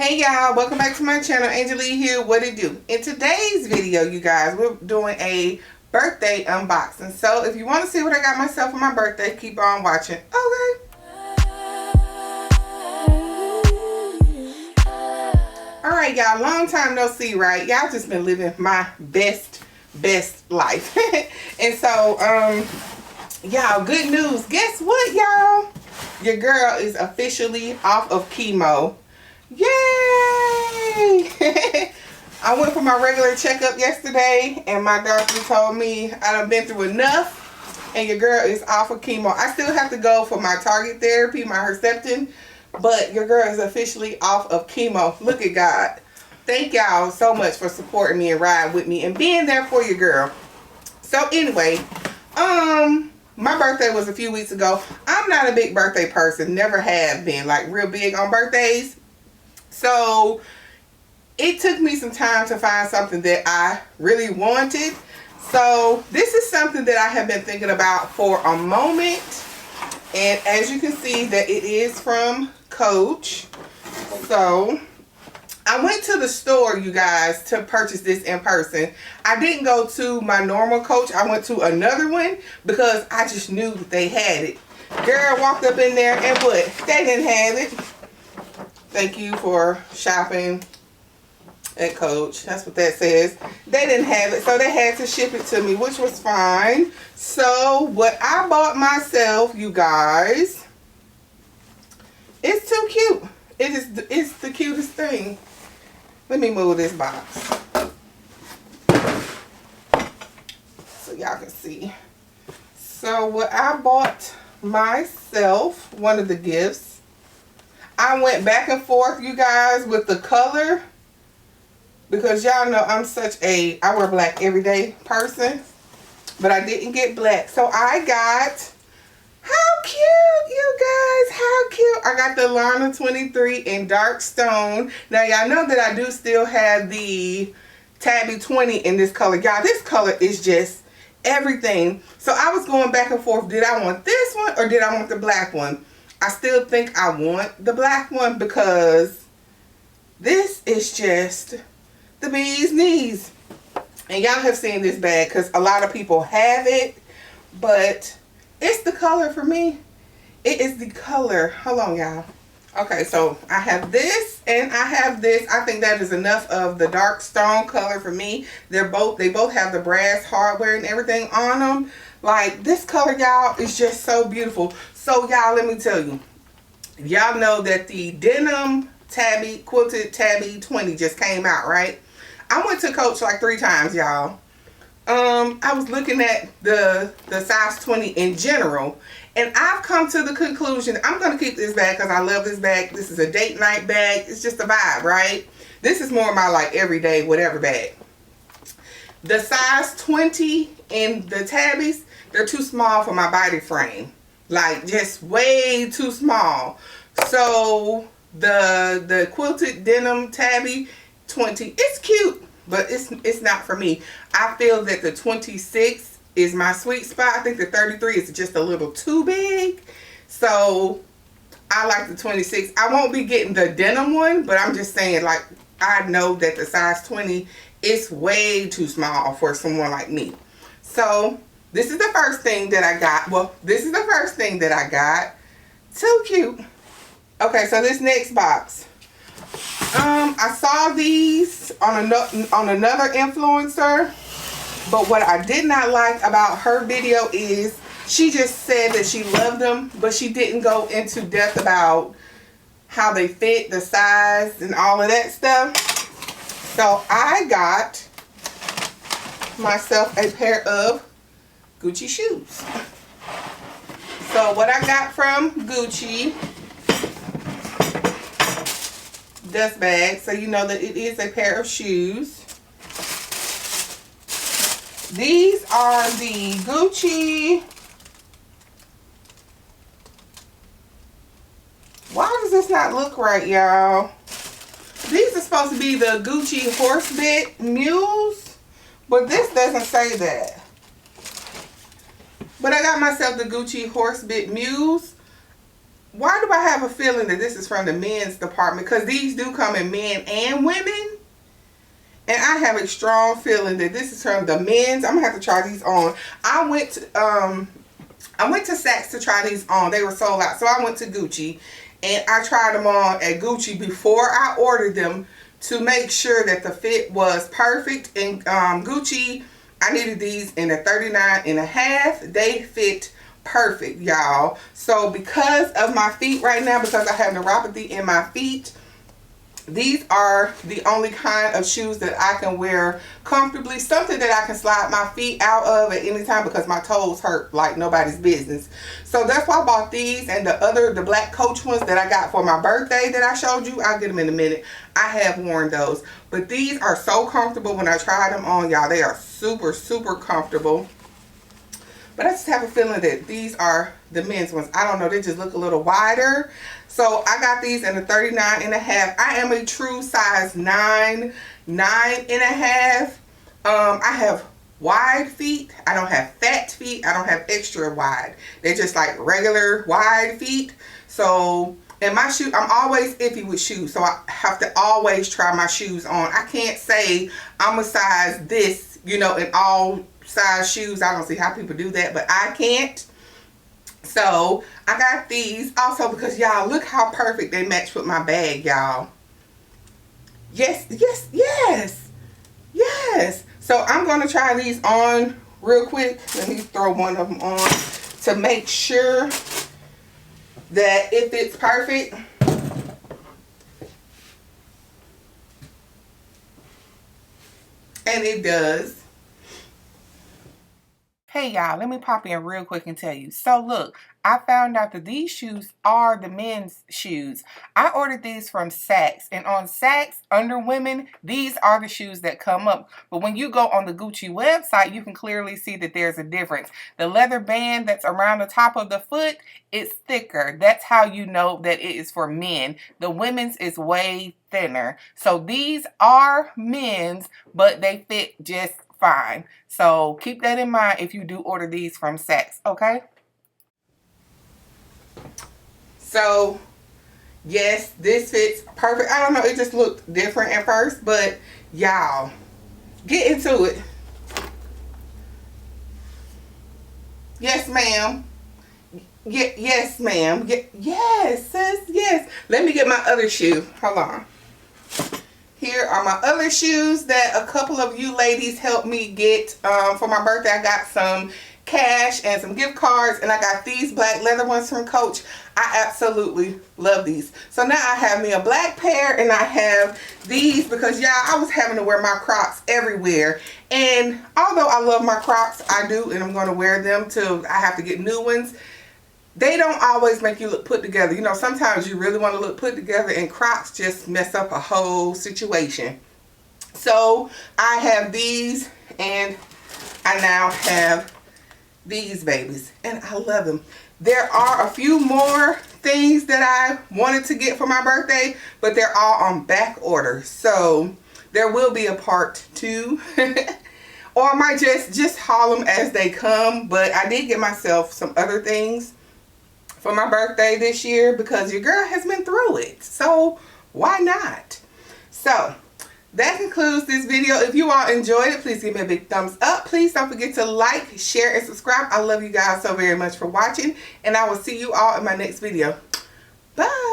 Hey y'all, welcome back to my channel. Angel here. What it do? In today's video, you guys, we're doing a birthday unboxing. So if you want to see what I got myself for my birthday, keep on watching. Okay. Alright y'all, long time no see, right? Y'all just been living my best life. And so, y'all, good news. Guess what, y'all? Your girl is officially off of chemo. Yay! I went for my regular checkup yesterday and my doctor told me I done been through enough and your girl is off of chemo. I still have to go for my target therapy, my Herceptin, but your girl is officially off of chemo. Look at God. Thank y'all so much for supporting me and riding with me and being there for your girl. So anyway, my birthday was a few weeks ago. I'm not a big birthday person, never have been, like real big on birthdays. So it took me some time to find something that I really wanted. So this is something that I have been thinking about for a moment. And as you can see that it is from Coach. So I went to the store, you guys, to purchase this in person. I didn't go to my normal Coach. I went to another one because I just knew that they had it. Girl walked up in there and what? They didn't have it. Thank you for shopping at Coach. That's what that says. They didn't have it, so they had to ship it to me, which was fine. So what I bought myself, you guys, it's too cute. It's the cutest thing. Let me move this box so y'all can see. So what I bought myself, one of the gifts, I went back and forth, you guys, with the color because y'all know I'm I wear black everyday person, but I didn't get black. So I got, how cute, you guys, how cute. I got the Lana 23 in dark stone. Now y'all know that I do still have the Tabby 20 in this color. Y'all, this color is just everything. So I was going back and forth. Did I want this one or did I want the black one? I still think I want the black one because this is just the bee's knees. And y'all have seen this bag because a lot of people have it, but it's the color for me. It is the color. Hold on, y'all. Okay, so I have this and I have this. I think that is enough of the dark stone color for me. They both have the brass hardware and everything on them. Like, this color, y'all, is just so beautiful. So, y'all, let me tell you. Y'all know that the denim tabby, quilted tabby 20 just came out, right? I went to Coach like 3 times, y'all. I was looking at the size 20 in general. And I've come to the conclusion, I'm going to keep this bag because I love this bag. This is a date night bag. It's just a vibe, right? This is more of my like everyday whatever bag. The size 20 in the tabbies, they're too small for my body frame. Like, just way too small. So the quilted denim tabby 20, it's cute, but it's not for me. I feel that the 26 is my sweet spot. I think the 33 is just a little too big. So I like the 26. I won't be getting the denim one, but I'm just saying, like, I know that the size 20 is way too small for someone like me. So this is the first thing that I got. Well, this is the first thing that I got. Too cute. Okay, so this next box. I saw these on another influencer, but what I did not like about her video is she just said that she loved them, but she didn't go into depth about how they fit, the size, and all of that stuff. So I got myself a pair of Gucci shoes. So what I got from Gucci, dust bag, so you know that it is a pair of shoes. These are the Gucci. Why does this not look right, y'all? These are supposed to be the Gucci HORSEBIT mules, but this doesn't say that. But I got myself the Gucci HORSEBIT mules. why do I have a feeling that this is from the men's department? Because these do come in men and women. And I have a strong feeling that this is from the men's. I'm going to have to try these on. I went to Saks to try these on. They were sold out. So I went to Gucci. And I tried them on at Gucci before I ordered them to make sure that the fit was perfect. And Gucci, I needed these in a 39.5. They fit perfect, y'all. So because of my feet right now, because I have neuropathy in my feet, these are the only kind of shoes that I can wear comfortably. Something that I can slide my feet out of at any time because my toes hurt like nobody's business. So that's why I bought these, and the black Coach ones that I got for my birthday that I showed you. I'll get them in a minute. I have worn those. But these are so comfortable when I tried them on, y'all. They are super, super comfortable. But I just have a feeling that these are the men's ones. I don't know. They just look a little wider. So I got these in a 39.5. I am a true size 9.5. I have wide feet. I don't have fat feet. I don't have extra wide. They're just like regular wide feet. So, and my shoe, I'm always iffy with shoes. So I have to always try my shoes on. I can't say I'm a size this, you know, in all size shoes. I don't see how people do that, but I can't. So I got these also because, y'all, look how perfect they match with my bag, y'all. Yes, yes, yes, yes. So I'm going to try these on real quick. Let me throw one of them on to make sure that it fits perfect. And it does. Hey y'all, let me pop in real quick and tell you. So look, I found out that these shoes are the men's shoes. I ordered these from Saks, and on Saks, under women, these are the shoes that come up. But when you go on the Gucci website, you can clearly see that there's a difference. The leather band that's around the top of the foot is thicker. That's how you know that it is for men. The women's is way thinner. So these are men's, but they fit just fine. So keep that in mind if you do order these from Saks, okay? So yes, this fits perfect. I don't know, it just looked different at first, but y'all, get into it. Yes, ma'am. Yes, ma'am. Yes, sis, yes. Let me get my other shoe. Hold on. Here are my other shoes that a couple of you ladies helped me get for my birthday. I got some cash and some gift cards, and I got these black leather ones from Coach. I absolutely love these. So now I have me a black pair, and I have these because, y'all, I was having to wear my Crocs everywhere. And although I love my Crocs, I do, and I'm going to wear them till I have to get new ones. They don't always make you look put together. You know, sometimes you really want to look put together, and Crocs just mess up a whole situation. So I have these, and I now have these babies, and I love them. There are a few more things that I wanted to get for my birthday, but they're all on back order. So there will be a part 2. Or I might just haul them as they come. But I did get myself some other things for my birthday this year because your girl has been through it. So why not? So that concludes this video. If you all enjoyed it, please give me a big thumbs up. Please don't forget to like, share, and subscribe. I love you guys so very much for watching, and I will see you all in my next video. Bye.